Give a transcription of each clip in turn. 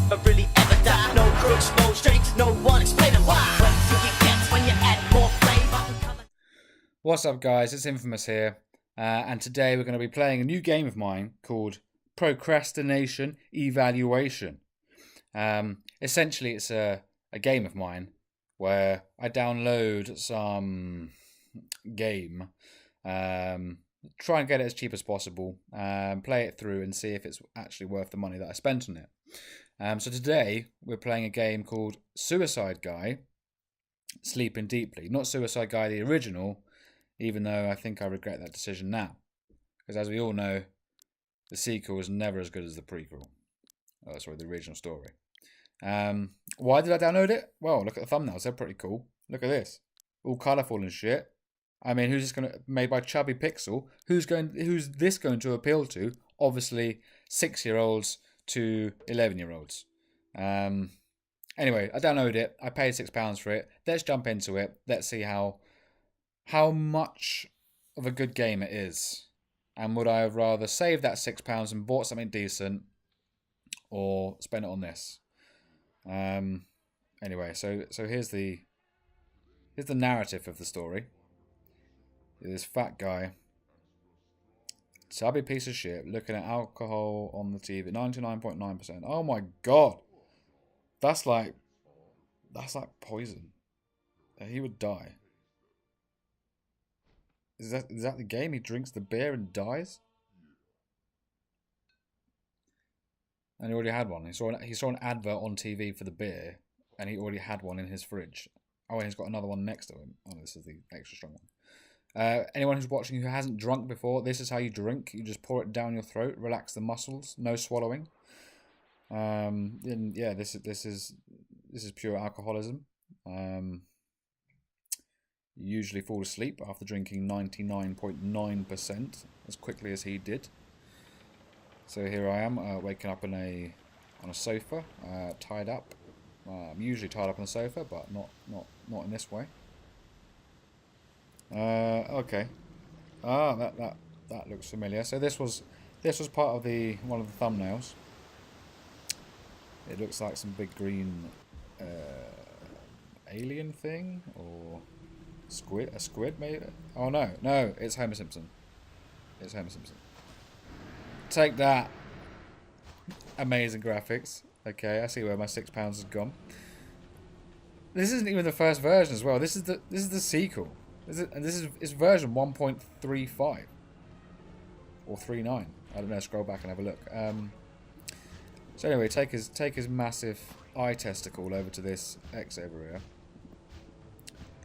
never really ever die. No crooks, no straights, no one explaining why. What do you get when you add more flavor? What's up, guys? It's Infamous here, and today we're going to be playing a new game of mine called Procrastination Evaluation. Essentially, it's a game of mine where I download some game, try and get it as cheap as possible, play it through and see if it's actually worth the money that I spent on it. So today we're playing a game called Suicide Guy Sleeping Deeply. Not Suicide Guy the original, even though I think I regret that decision now. Because as we all know, the sequel is never as good as the prequel. Oh, sorry, the original story. Why did I download it? Well, look at the thumbnails. They're pretty cool. Look at this. All colourful and shit. I mean, who's this going to... Made by Chubby Pixel. Who's this going to appeal to? Obviously, 6-year-olds to 11-year-olds. Anyway, I downloaded it. I paid £6 for it. Let's jump into it. Let's see how much of a good game it is. And would I have rather saved that £6 and bought something decent, or spent it on this? Anyway, so here's the narrative of the story. This fat guy, chubby piece of shit, looking at alcohol on the TV, 99.9%. Oh my god, that's like poison. He would die. Is that the game? He drinks the beer and dies? And he already had one. He saw an advert on TV for the beer, and he already had one in his fridge. Oh, and he's got another one next to him. Oh, this is the extra strong one. Anyone who's watching who hasn't drunk before, this is how you drink. You just pour it down your throat, relax the muscles, no swallowing. And yeah, this is pure alcoholism. You usually fall asleep after drinking 99.9% as quickly as he did. So here I am, waking up on a sofa, tied up. I'm usually tied up on the sofa, but not in this way. Okay. That looks familiar. So this was part of one of the thumbnails. It looks like some big green alien thing, or a squid maybe. Oh no, it's Homer Simpson. Take that. Amazing graphics. Okay, I see where my £6 has gone. This isn't even the first version as well. This is the sequel. This is version 1.35 or 39. I don't know. Scroll back and have a look. So anyway, take his massive eye testicle over to this X over here.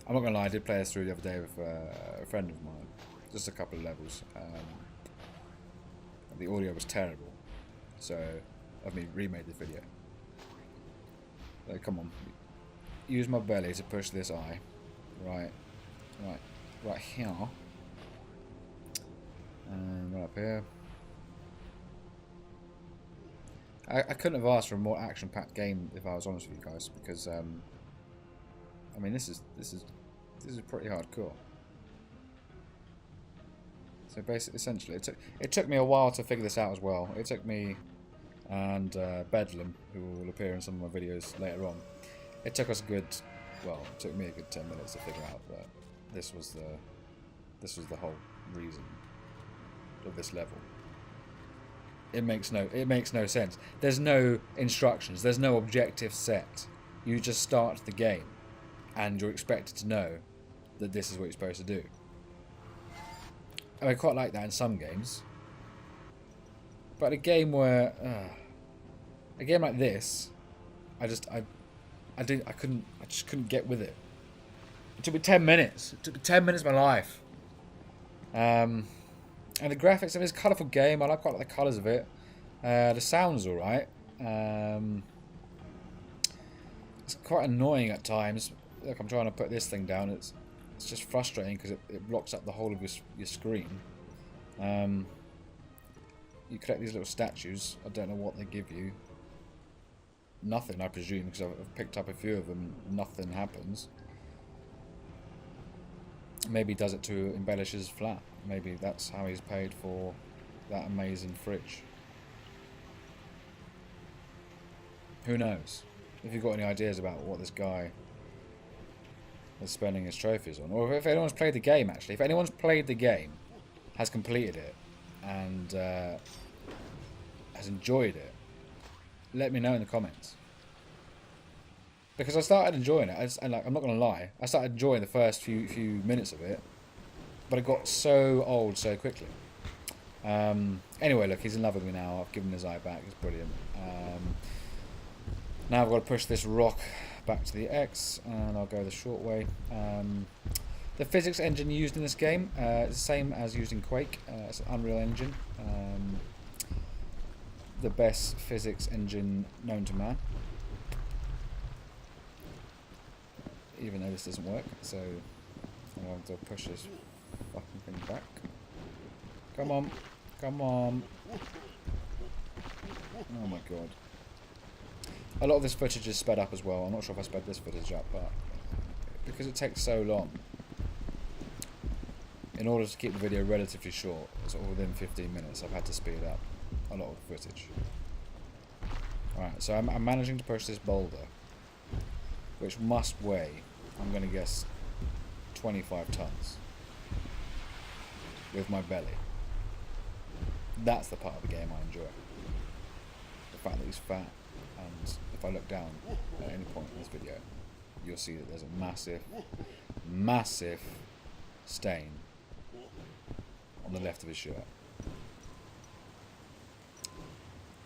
I'm not gonna lie. I did play this through the other day with a friend of mine. Just a couple of levels. The audio was terrible, so I've remade the video. So come on, use my belly to push this eye, right here, and right up here. I couldn't have asked for a more action-packed game, if I was honest with you guys, because I mean this is pretty hardcore. So basically, essentially, it took me a while to figure this out as well. It took me and Bedlam, who will appear in some of my videos later on. It took us it took me a good 10 minutes to figure out that this was the whole reason of this level. It makes no sense. There's no instructions. There's no objective set. You just start the game, and you're expected to know that this is what you're supposed to do. I quite like that in some games, but a game like this, I just couldn't get with it. It took me 10 minutes. It took me 10 minutes of my life. And the graphics of it's a colourful game. I quite like the colours of it. The sound's alright. It's quite annoying at times. Look, I'm trying to put this thing down. It's just frustrating because it blocks up the whole of your screen. You collect these little statues. I don't know what they give you. Nothing, I presume, because I've picked up a few of them. Nothing happens. Maybe he does it to embellish his flat. Maybe that's how he's paid for that amazing fridge. Who knows? If you've got any ideas about what this guy is spending his trophies on. Or if anyone's played the game, actually. If anyone's played the game, has completed it, and has enjoyed it, let me know in the comments. Because I started enjoying it. I'm not going to lie. I started enjoying the first few minutes of it. But it got so old so quickly. Anyway, look, he's in love with me now. I've given him his eye back. It's brilliant. Now I've got to push this rock back to the X, and I'll go the short way. The physics engine used in this game is the same as used in Quake. It's an Unreal Engine. The best physics engine known to man. Even though this doesn't work, so I'm going to push this fucking thing back. Come on. Come on. Oh my god. A lot of this footage is sped up as well. I'm not sure if I sped this footage up, but because it takes so long, in order to keep the video relatively short, sort of within 15 minutes, I've had to speed up a lot of the footage. Alright, so I'm managing to push this boulder, which must weigh, I'm going to guess, 25 tons with my belly. That's the part of the game I enjoy. The fact that he's fat, and if I look down at any point in this video, you'll see that there's a massive, massive stain on the left of his shirt.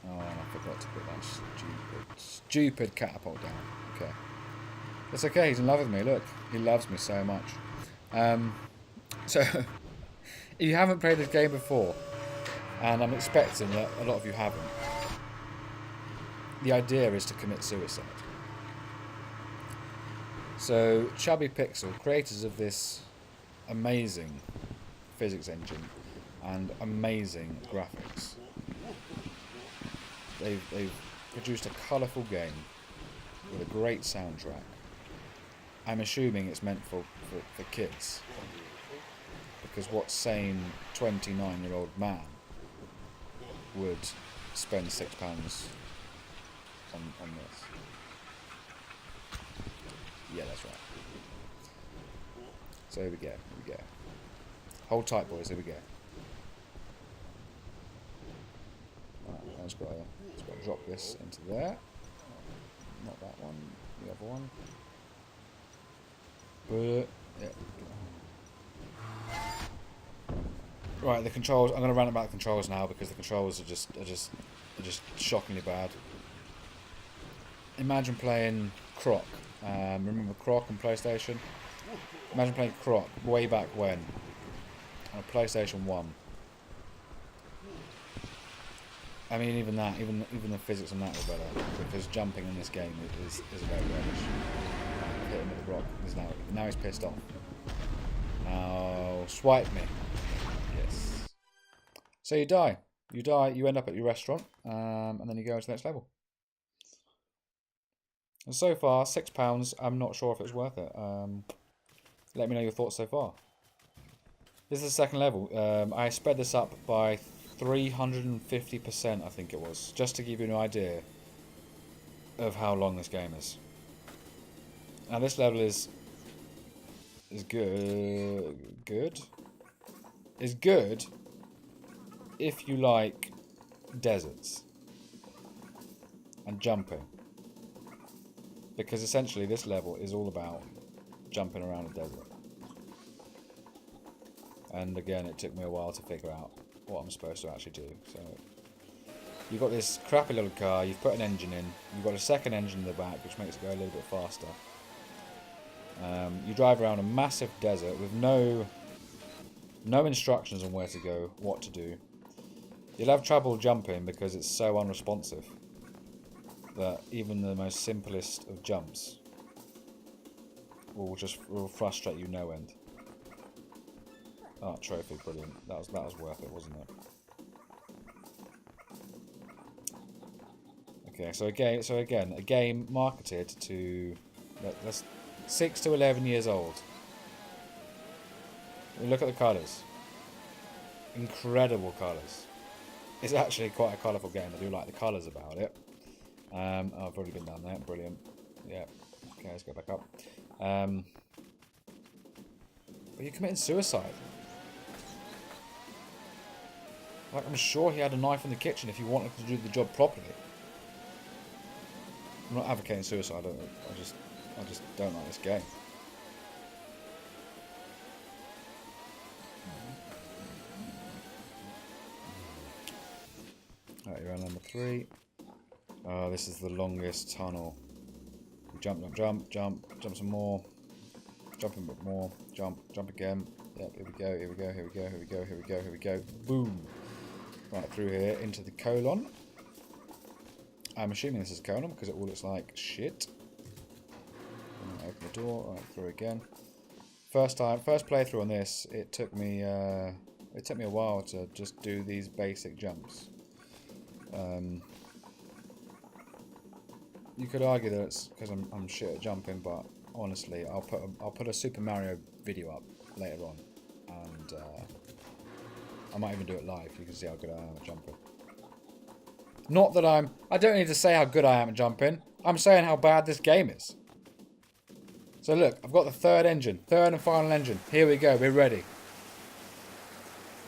Oh, and I forgot to put that stupid catapult down. Okay. It's okay, he's in love with me, look. He loves me so much. So, if you haven't played this game before, and I'm expecting that a lot of you haven't, the idea is to commit suicide. So, Chubby Pixel, creators of this amazing physics engine and amazing graphics, they've produced a colourful game with a great soundtrack. I'm assuming it's meant for kids, because what sane 29-year-old man would spend £6 on this? Yeah, that's right. So here we go. Hold tight, boys, here we go. Right, I've just got to drop this into there. Not that one, the other one. But, yeah. Right, the controls. I'm going to rant about the controls now because the controls are just shockingly bad. Imagine playing Croc. Remember Croc on PlayStation? Imagine playing Croc way back when on a PlayStation 1. I mean, even the physics on that were better, because jumping in this game is very rubbish. Hit him with the rock. Now he's pissed off. Now swipe me. Yes. So you die. You end up at your restaurant, and then you go to the next level. And so far, £6. I'm not sure if it's worth it. Let me know your thoughts so far. This is the second level. I sped this up by 350%, I think it was, just to give you an idea of how long this game is. Now this level is good. Is good if you like deserts and jumping, because essentially this level is all about jumping around a desert. And again, it took me a while to figure out what I'm supposed to actually do. So you've got this crappy little car, you've put an engine in, you've got a second engine in the back which makes it go a little bit faster. You drive around a massive desert with no instructions on where to go, what to do. You'll have trouble jumping because it's so unresponsive that even the most simplest of jumps will frustrate you no end. Oh, trophy, brilliant. That was worth it, wasn't it? Okay, so again, a game marketed to that's 6 to 11 years old. Look at the colours. Incredible colours. It's actually quite a colourful game. I do like the colours about it. I've already been down there. Brilliant. Yeah. Okay, let's go back up. But you're committing suicide. Like, I'm sure he had a knife in the kitchen if he wanted to do the job properly. I'm not advocating suicide. I just don't like this game. Alright, round number 3. Oh, this is the longest tunnel. Jump, jump, jump, jump, jump some more. Jump a bit more. Jump, jump again. Yep, here we go, here we go, here we go, here we go, here we go, here we go. Boom! Right through here into the colon. I'm assuming this is colon because it all looks like shit. Open the door, right through again. First playthrough on this, it took me a while to just do these basic jumps. You could argue that it's because I'm shit at jumping, but honestly, I'll put a Super Mario video up later on, and I might even do it live. You can see how good I am at jumping. Not that I don't need to say how good I am at jumping. I'm saying how bad this game is. So look, I've got the third and final engine. Here we go. We're ready.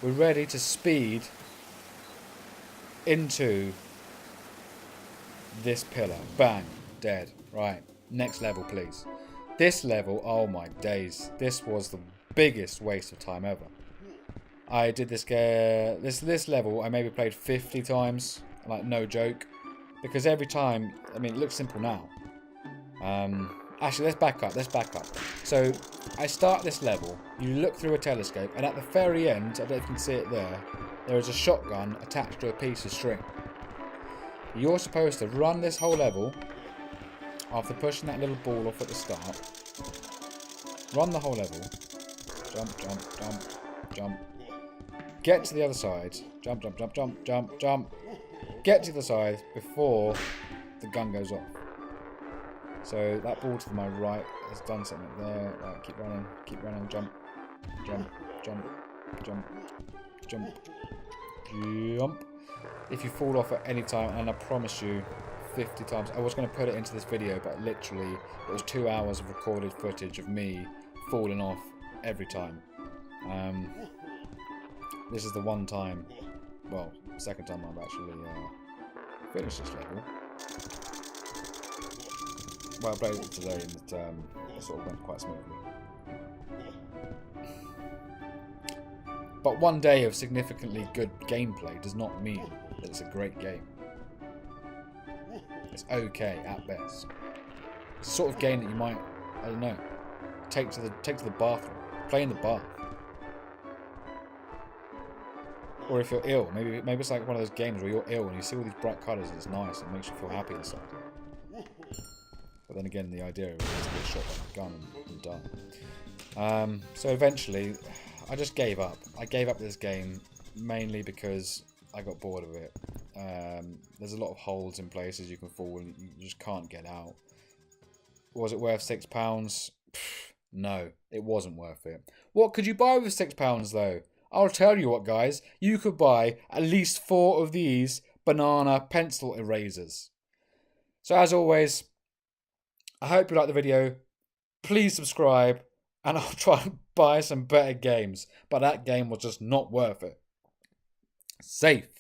We're ready to speed into this pillar. Bang. Dead. Right. Next level, please. This level, oh my days. This was the biggest waste of time ever. I did this level, I maybe played 50 times. Like, no joke. Because every time, I mean, it looks simple now. Actually, let's back up. So, I start this level, you look through a telescope, and at the very end, I don't know if you can see it there is a shotgun attached to a piece of string. You're supposed to run this whole level, after pushing that little ball off at the start. Run the whole level. Jump, jump, jump, jump. Get to the other side. Jump, jump, jump, jump, jump, jump. Get to the side before the gun goes off. So that ball to my right has done something there. Right, keep running, jump, jump, jump, jump, jump, jump. If you fall off at any time, and I promise you 50 times, I was going to put it into this video, but literally it was 2 hours of recorded footage of me falling off every time. This is the one time, well, second time I've actually finished this level. Well, I played it today and it sort of went quite smoothly. But one day of significantly good gameplay does not mean that it's a great game. It's okay at best. It's the sort of game that you might, I don't know, take to the bathroom, play in the bath. Or if you're ill, maybe it's like one of those games where you're ill and you see all these bright colours and it's nice and it makes you feel happy inside. But then again, the idea of it is to get shot by a gun and done. So eventually, I just gave up. I gave up this game mainly because I got bored of it. There's a lot of holes in places you can fall and you just can't get out. Was it worth £6? No, it wasn't worth it. What could you buy with £6 though? I'll tell you what, guys. You could buy at least 4 of these banana pencil erasers. So as always, I hope you liked the video. Please subscribe and I'll try and buy some better games. But that game was just not worth it. Safe.